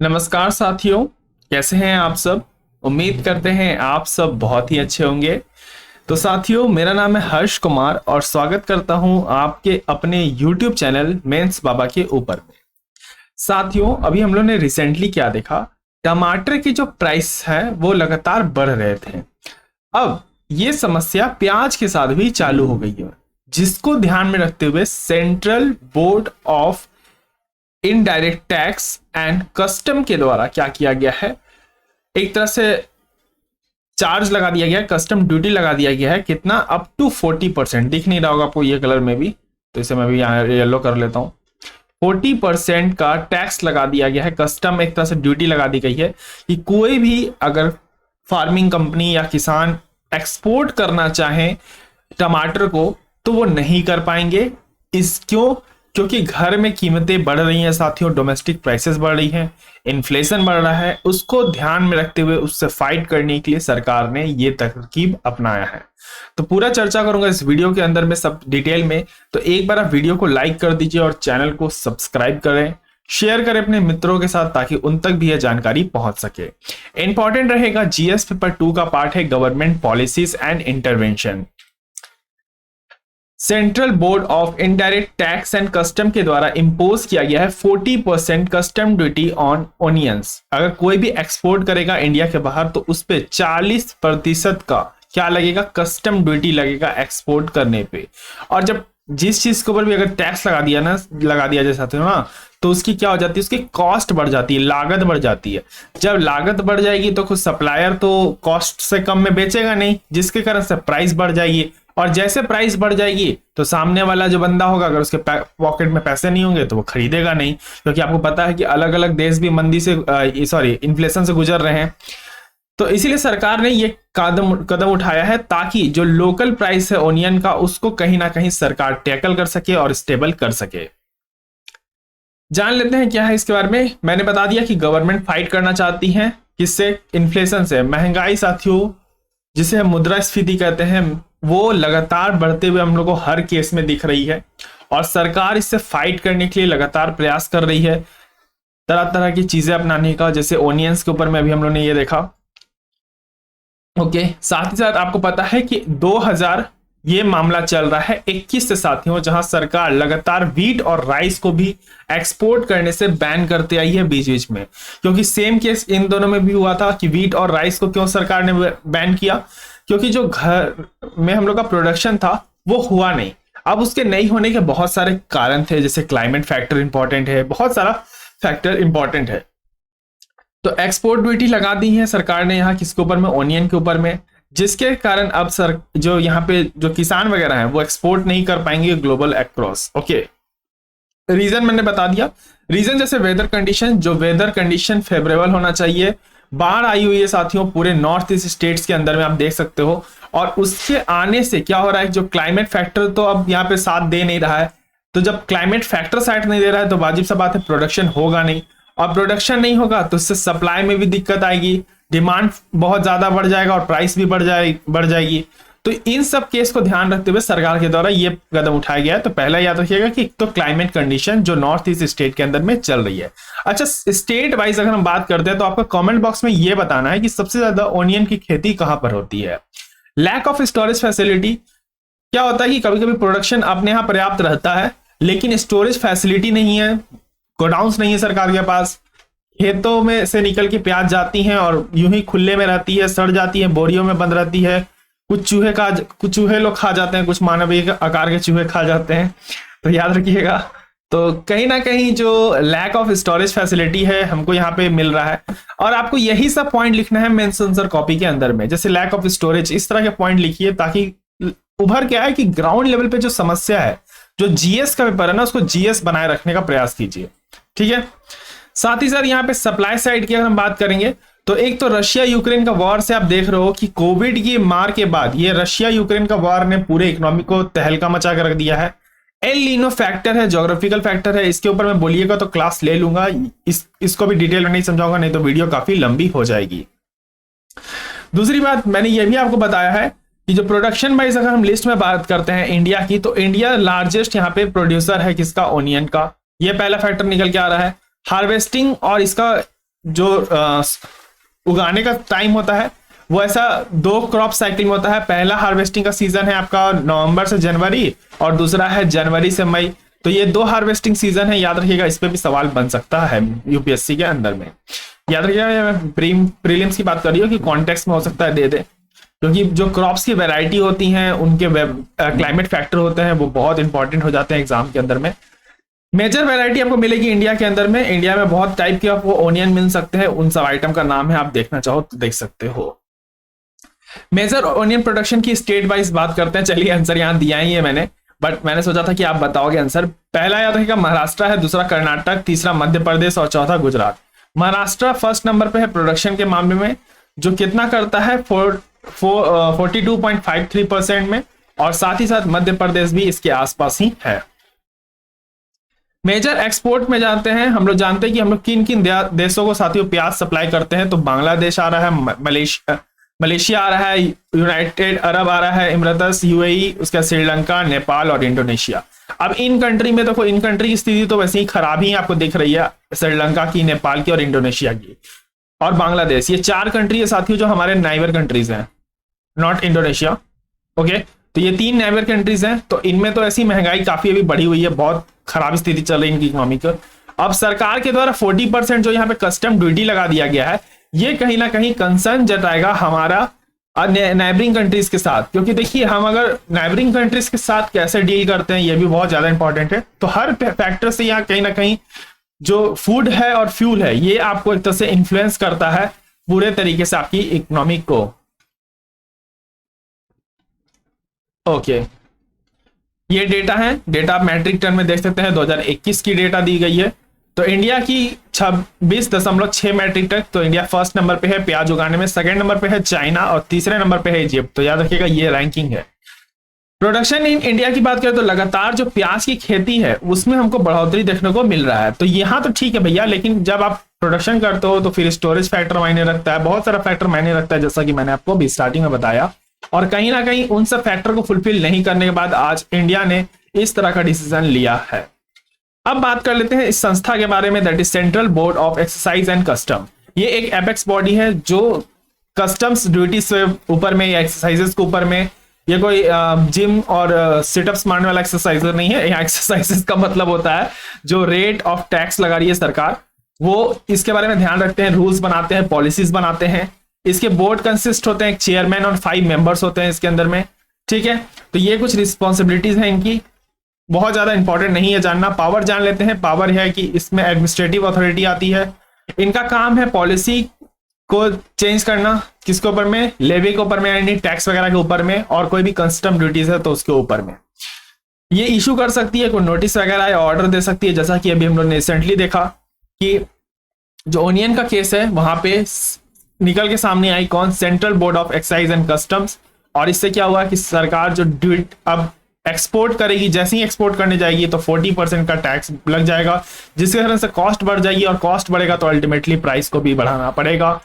नमस्कार साथियों, कैसे हैं आप सब। उम्मीद करते हैं आप सब बहुत ही अच्छे होंगे। तो साथियों, मेरा नाम है हर्ष कुमार और स्वागत करता हूं आपके अपने YouTube चैनल मेंस बाबा के ऊपर में। साथियों, अभी हम लोग ने रिसेंटली क्या देखा, टमाटर की जो प्राइस है वो लगातार बढ़ रहे थे। अब ये समस्या प्याज के साथ भी चालू हो गई है, जिसको ध्यान में रखते हुए central board of indirect tax and custom के द्वारा क्या किया गया है, एक तरह से चार्ज लगा दिया गया है, कस्टम ड्यूटी लगा दिया गया है। कितना? Up to 40%। दिख नहीं रहा होगा आपको ये कलर में भी, तो इसे मैं भी यहाँ येलो कर लेता हूँ। 40% का टैक्स लगा दिया गया है, कस्टम एक तरह से ड्यूटी लगा दी गई है कि कोई भी अगर फार्मिंग कंपनी या किसान एक्सपोर्ट करना चाहे टमाटर को तो वो नहीं कर पाएंगे। क्योंकि घर में कीमतें बढ़ रही हैं साथियों, डोमेस्टिक प्राइसेस बढ़ रही हैं, इन्फ्लेशन बढ़ रहा है। उसको ध्यान में रखते हुए उससे फाइट करने के लिए सरकार ने ये तरकीब अपनाया है। तो पूरा चर्चा करूंगा इस वीडियो के अंदर में, सब डिटेल में। तो एक बार आप वीडियो को लाइक कर दीजिए और चैनल को सब्सक्राइब करें, शेयर करें अपने मित्रों के साथ ताकि उन तक भी यह जानकारी पहुंच सके। इंपॉर्टेंट रहेगा जीएस पेपर 2 का पार्ट है government policies and intervention. Central board of indirect tax and custom के द्वारा इंपोज किया गया है 40% कस्टम ड्यूटी ऑन ओनियंस। अगर कोई भी एक्सपोर्ट करेगा इंडिया के बाहर तो उस पे 40% का क्या लगेगा, कस्टम ड्यूटी लगेगा एक्सपोर्ट करने पे। और जब जिस चीज के ऊपर भी अगर टैक्स लगा दिया जाए साथियों ना, तो उसकी क्या हो जाती है, उसकी कॉस्ट बढ़ जाती है, लागत बढ़ जाती है। जब लागत बढ़ जाएगी तो खुद सप्लायर तो कॉस्ट से कम में बेचेगा नहीं, जिसके कारण से प्राइस बढ़ जाएगी। और जैसे प्राइस बढ़ जाएगी तो सामने वाला जो बंदा होगा, अगर उसके पॉकेट में पैसे नहीं होंगे तो वो खरीदेगा नहीं। क्योंकि आपको पता है कि अलग अलग देश भी मंदी से इन्फ्लेशन से गुजर रहे हैं। तो इसीलिए सरकार ने ये कदम उठाया है ताकि जो लोकल प्राइस है ओनियन का, उसको कहीं ना कहीं सरकार टैकल कर सके और स्टेबल कर सके। जान लेते हैं क्या है इसके बारे में। मैंने बता दिया कि गवर्नमेंट फाइट करना चाहती है किससे, इन्फ्लेशन से। महंगाई साथियों, जिसे हम मुद्रास्फीति कहते हैं, वो लगातार बढ़ते हुए हम लोग को हर केस में दिख रही है और सरकार इससे फाइट करने के लिए लगातार प्रयास कर रही है तरह तरह की चीजें अपनाने का। जैसे ओनियंस के ऊपर में अभी हम लोग ने ये देखा। ओके, साथ ही साथ आपको पता है कि 2000 ये मामला चल रहा है 21 से साथियों, जहां सरकार लगातार वीट और राइस को भी एक्सपोर्ट करने से बैन करते आई है बीच बीच में। क्योंकि सेम केस इन दोनों में भी हुआ था कि वीट और राइस को क्यों सरकार ने बैन किया, क्योंकि जो घर में हम लोग का प्रोडक्शन था वो हुआ नहीं। अब उसके नहीं होने के बहुत सारे कारण थे, जैसे क्लाइमेट फैक्टर इंपॉर्टेंट है, बहुत सारा फैक्टर इंपॉर्टेंट है। तो एक्सपोर्ट ड्यूटी लगा दी है सरकार ने यहाँ किसके ऊपर में, ओनियन के ऊपर में, जिसके कारण अब जो यहाँ पे जो किसान वगैरह हैं वो एक्सपोर्ट नहीं कर पाएंगे ग्लोबल अक्रॉस। ओके, रीजन मैंने बता दिया। रीजन जैसे वेदर कंडीशन, जो वेदर कंडीशन फेवरेबल होना चाहिए। बाढ़ आई हुई है साथियों पूरे नॉर्थ ईस्ट स्टेट्स के अंदर में, आप देख सकते हो। और उसके आने से क्या हो रहा है, जो क्लाइमेट फैक्टर तो अब यहाँ पे साथ दे नहीं रहा है। तो जब क्लाइमेट फैक्टर साथ नहीं दे रहा है तो वाजिब सा बात है प्रोडक्शन होगा नहीं, और प्रोडक्शन नहीं होगा तो उससे सप्लाई में भी दिक्कत आएगी, डिमांड बहुत ज्यादा बढ़ जाएगा और प्राइस भी बढ़ जाएगी। तो इन सब केस को ध्यान रखते हुए सरकार के द्वारा ये कदम उठाया गया है। तो पहला याद रखिएगा कि तो क्लाइमेट कंडीशन जो नॉर्थ ईस्ट स्टेट के अंदर में चल रही है। अच्छा, स्टेट वाइज अगर हम बात करते हैं तो आपको कमेंट बॉक्स में ये बताना है कि सबसे ज्यादा ओनियन की खेती कहां पर होती है। लैक ऑफ स्टोरेज फैसिलिटी, क्या होता है कि कभी कभी प्रोडक्शन अपने यहाँ पर्याप्त रहता है लेकिन स्टोरेज फैसिलिटी नहीं है, गोडाउन्स नहीं है सरकार के पास। खेतों में से निकल के प्याज जाती हैं और यूं ही खुले में रहती है, सड़ जाती है, बोरियों में बंद रहती है। कुछ चूहे लोग खा जाते हैं, कुछ मानवीय आकार के चूहे खा जाते हैं, तो याद रखिएगा। तो कहीं ना कहीं जो लैक ऑफ स्टोरेज फैसिलिटी है हमको यहाँ पे मिल रहा है। और आपको यही सब पॉइंट लिखना है मेंस आंसर कॉपी के अंदर में, जैसे लैक ऑफ स्टोरेज, इस तरह के पॉइंट लिखिए ताकि उभर क्या है कि ग्राउंड लेवल पे जो समस्या है, जो जीएस का पेपर है ना, उसको जीएस बनाए रखने का प्रयास कीजिए। ठीक है, साथ ही साथ यहाँ पे सप्लाई साइड की अगर हम बात करेंगे तो एक तो रशिया यूक्रेन का वॉर से आप देख रहे हो कि कोविड की मार के बाद ये रशिया यूक्रेन का वॉर ने पूरे इकोनॉमी को तहलका मचा कर रख दिया है। एल नीनो फैक्टर है, ज्योग्राफिकल फैक्टर है, इसके ऊपर मैं बोलिएगा तो क्लास ले लूंगा, इसको भी डिटेल में नहीं समझाऊंगा, नहीं तो वीडियो काफी लंबी हो जाएगी। दूसरी बात मैंने ये भी आपको बताया है कि जो प्रोडक्शन वाइज अगर हम लिस्ट में बात करते हैं इंडिया की, तो इंडिया लार्जेस्ट यहाँ पे प्रोड्यूसर है किसका, ओनियन का। ये पहला फैक्टर निकल के आ रहा है। हार्वेस्टिंग और इसका जो उगाने का टाइम होता है वो ऐसा 2 क्रॉप साइकिल में होता है। पहला हार्वेस्टिंग का सीजन है आपका नवंबर से जनवरी और दूसरा है जनवरी से मई। तो ये 2 हार्वेस्टिंग सीजन है, याद रखिएगा। इस पे भी सवाल बन सकता है यूपीएससी के अंदर में। याद रखिएगा, प्रीलिम्स की बात कर रही हूँ कि कॉन्टेक्स्ट में हो सकता है दे दे, क्योंकि जो क्रॉप्स की वैरायटी होती हैं उनके क्लाइमेट फैक्टर होते हैं वो बहुत इंपॉर्टेंट हो जाते हैं एग्जाम के अंदर में। मेजर वैरायटी आपको मिलेगी इंडिया के अंदर में। इंडिया में बहुत टाइप के आपको ओनियन मिल सकते हैं, उन सब आइटम का नाम है, आप देखना चाहो तो देख सकते हो। मेजर ओनियन प्रोडक्शन की स्टेट वाइज बात करते हैं। चलिए आंसर यहाँ दिया ही है मैंने, बट मैंने सोचा था कि आप बताओगे आंसर। पहला याद रखिएगा महाराष्ट्र है, दूसरा कर्नाटक, तीसरा मध्य प्रदेश और चौथा गुजरात। महाराष्ट्र फर्स्ट नंबर पे है प्रोडक्शन के मामले में, जो कितना करता है 42.53% में, और साथ ही साथ मध्य प्रदेश भी इसके आसपास ही है। मेजर एक्सपोर्ट में जानते हैं, हम लोग जानते हैं कि हम लोग किन किन देशों को साथियों प्याज सप्लाई करते हैं। तो बांग्लादेश आ रहा है, मलेशिया आ रहा है, यूनाइटेड अरब आ रहा है, इमरातस, यूएई, उसका श्रीलंका, नेपाल और इंडोनेशिया। अब इन कंट्री में देखो, इन कंट्री की स्थिति तो वैसे ही खराब ही आपको दिख रही है, श्रीलंका की, नेपाल की और इंडोनेशिया की और बांग्लादेश। ये 4 कंट्री है साथियों जो हमारे नाइबर कंट्रीज हैं, नॉट इंडोनेशिया। ओके, तो ये 3 नाइबर कंट्रीज हैं। तो इनमें तो ऐसी महंगाई काफी अभी बढ़ी हुई है, बहुत खराब स्थिति चल रही है इनकी इकोनॉमी की। अब सरकार के द्वारा 40% जो यहाँ पे कस्टम ड्यूटी लगा दिया गया है, ये कहीं ना कहीं कंसर्न जताएगा हमारा नाइबरिंग कंट्रीज के साथ, क्योंकि देखिए हम अगर नाइबरिंग कंट्रीज के साथ कैसे डील करते हैं ये भी बहुत ज्यादा इंपॉर्टेंट है। तो हर फैक्टर से यहाँ कहीं ना कहीं जो फूड है और फ्यूल है ये आपको एक तरह से इन्फ्लुएंस करता है पूरे तरीके से आपकी इकोनॉमी को। ओके, ये डेटा है, डेटा आप मैट्रिक टन में देख सकते हैं, 2021 की डेटा दी गई है। तो इंडिया की 26.6 मैट्रिक टन, तो इंडिया फर्स्ट नंबर पे है प्याज उगाने में, सेकंड नंबर पे है चाइना और तीसरे नंबर पे है इजिप्ट। तो याद रखिएगा ये रैंकिंग है। प्रोडक्शन इन इंडिया की बात करें तो लगातार जो प्याज की खेती है उसमें हमको बढ़ोतरी देखने को मिल रहा है। तो यहाँ तो ठीक है भैया, लेकिन जब आप प्रोडक्शन करते हो तो फिर स्टोरेज फैक्टर मायने रखता है, बहुत सारा फैक्टर मायने रखता है, जैसा कि मैंने आपको अभी स्टार्टिंग में बताया। और कहीं ना कहीं उन सब फैक्टर को फुलफिल नहीं करने के बाद आज इंडिया ने इस तरह का डिसीजन लिया है। अब बात कर लेते हैं इस संस्था के बारे में, that is central board of exercise and custom. ये एक एपेक्स बॉडी है जो कस्टम्स ड्यूटी से ऊपर में या एक्सरसाइजेस के ऊपर में, ये कोई जिम और सिटअप्स मारने वाला एक्सरसाइजर नहीं है। यहाँ एक्सरसाइजेस का मतलब होता है जो रेट ऑफ टैक्स लगा रही है सरकार, वो इसके बारे में ध्यान रखते हैं, रूल्स बनाते हैं, पॉलिसीज बनाते हैं। इसके बोर्ड कंसिस्ट होते हैं, एक चेयरमैन और 5 मेंबर्स होते हैं इसके अंदर में, ठीक है। तो ये कुछ रिस्पॉन्सिबिलिटीज हैं इनकी, बहुत ज्यादा इंपॉर्टेंट नहीं है जानना। पावर जान लेते हैं। पावर है कि इसमें एडमिनिस्ट्रेटिव अथॉरिटी आती है। इनका काम है पॉलिसी को चेंज करना, किसके ऊपर में, लेवी के ऊपर में, यानी टैक्स वगैरह के ऊपर में, और कोई भी कस्टम ड्यूटीज है तो उसके ऊपर में ये इशू कर सकती है, कोई नोटिस वगैरह या ऑर्डर दे सकती है। जैसा कि अभी हम लोग ने रिसेंटली देखा कि जो ओनियन का केस है वहां पे निकल के सामने आई कौन, central board of excise and customs. और इससे क्या हुआ कि सरकार जो ड्यूटी अब एक्सपोर्ट करेगी, जैसे ही एक्सपोर्ट करने जाएगी तो 40% का टैक्स लग जाएगा, जिसके कारण से कॉस्ट बढ़ जाएगी, और कॉस्ट बढ़ेगा तो अल्टीमेटली प्राइस को भी बढ़ाना पड़ेगा,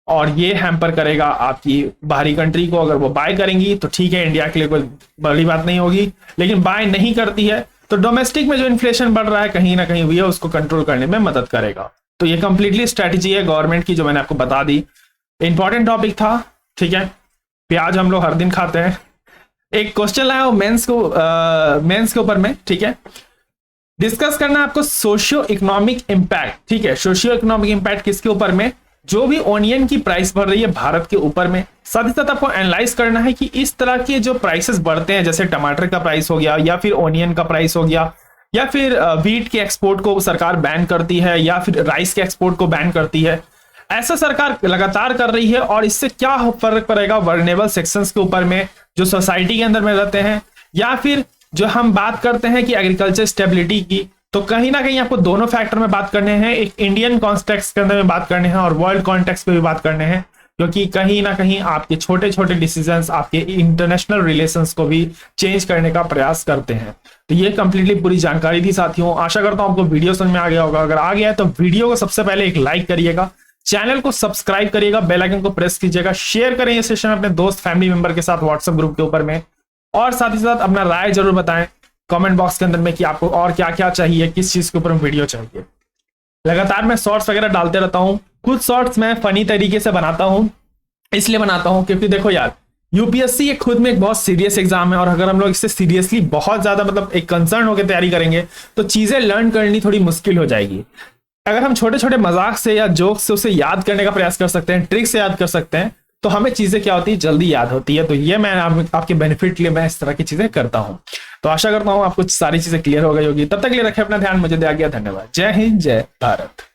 और ये हैम्पर करेगा आपकी बाहरी कंट्री को। अगर वो बाय करेंगी तो ठीक है, इंडिया के लिए कोई बड़ी बात नहीं होगी, लेकिन बाय नहीं करती है तो डोमेस्टिक में जो इन्फ्लेशन बढ़ रहा है कहीं ना कहीं हुई है, उसको कंट्रोल करने में मदद करेगा। तो ये कंप्लीटली स्ट्रेटेजी है गवर्नमेंट की, जो मैंने आपको बता दी। इंपॉर्टेंट टॉपिक था, ठीक है। प्याज हम लोग हर दिन खाते हैं। एक क्वेश्चन लाया हो मेंस के ऊपर में, ठीक है। डिस्कस करना आपको सोशियो इकोनॉमिक इंपैक्ट, ठीक है। सोशियो इकोनॉमिक इंपैक्ट किसके ऊपर में, जो भी ओनियन की प्राइस बढ़ रही है भारत के ऊपर में। साथ ही साथ आपको एनालाइज करना है कि इस तरह के जो प्राइसेस बढ़ते हैं, जैसे टमाटर का प्राइस हो गया, या फिर ओनियन का प्राइस हो गया, या फिर व्हीट के एक्सपोर्ट को सरकार बैन करती है, या फिर राइस के एक्सपोर्ट को बैन करती है, ऐसा सरकार लगातार कर रही है। और इससे क्या फर्क पड़ेगा वर्नेबल सेक्शंस के ऊपर में, जो सोसाइटी के अंदर में रहते हैं, या फिर जो हम बात करते हैं कि एग्रीकल्चर स्टेबिलिटी की। तो कहीं ना कहीं आपको दोनों फैक्टर में बात करने हैं, एक इंडियन कॉन्टेक्स्ट के अंदर में बात करने हैं और वर्ल्ड कॉन्टेक्स्ट पे भी बात करने हैं, क्योंकि कहीं ना कहीं आपके छोटे छोटे डिसीजंस आपके इंटरनेशनल रिलेशंस को भी चेंज करने का प्रयास करते हैं। तो ये कंप्लीटली पूरी जानकारी थी साथियों। आशा करता हूं आपको वीडियो समझ में आ गया होगा। अगर आ गया है तो वीडियो को सबसे पहले एक लाइक करिएगा, चैनल को सब्सक्राइब करिएगा, बेल आइकन को प्रेस कीजिएगा, शेयर करें ये सेशन अपने दोस्त फैमिली मेंबर के साथ व्हाट्सएप ग्रुप के ऊपर में, और साथ ही साथ अपना राय जरूर बताएं कमेंट बॉक्स के अंदर में कि आपको और क्या क्या चाहिए, किस चीज के ऊपर वीडियो चाहिए। लगातार मैं शॉर्ट्स वगैरह डालते रहता हूं, कुछ शॉर्ट्स मैं फनी तरीके से बनाता हूं, इसलिए बनाता हूं क्योंकि देखो यार, यूपीएससी ये खुद में एक बहुत सीरियस एग्जाम है, और अगर हम लोग इससे सीरियसली बहुत ज्यादा मतलब एक कंसर्न होकर तैयारी करेंगे तो चीजें लर्न करनी थोड़ी मुश्किल हो जाएगी। अगर हम छोटे छोटे मजाक से या जोक से उसे याद करने का प्रयास कर सकते हैं, ट्रिक से याद कर सकते हैं, तो हमें चीजें क्या होती है, जल्दी याद होती है। तो ये मैं आपके बेनिफिट के लिए मैं इस तरह की चीजें करता हूं। तो आशा करता हूं आपको सारी चीजें क्लियर हो गई होगी। तब तक के लिए रखें अपना ध्यान, मुझे दिया गया, धन्यवाद। जय हिंद, जय भारत।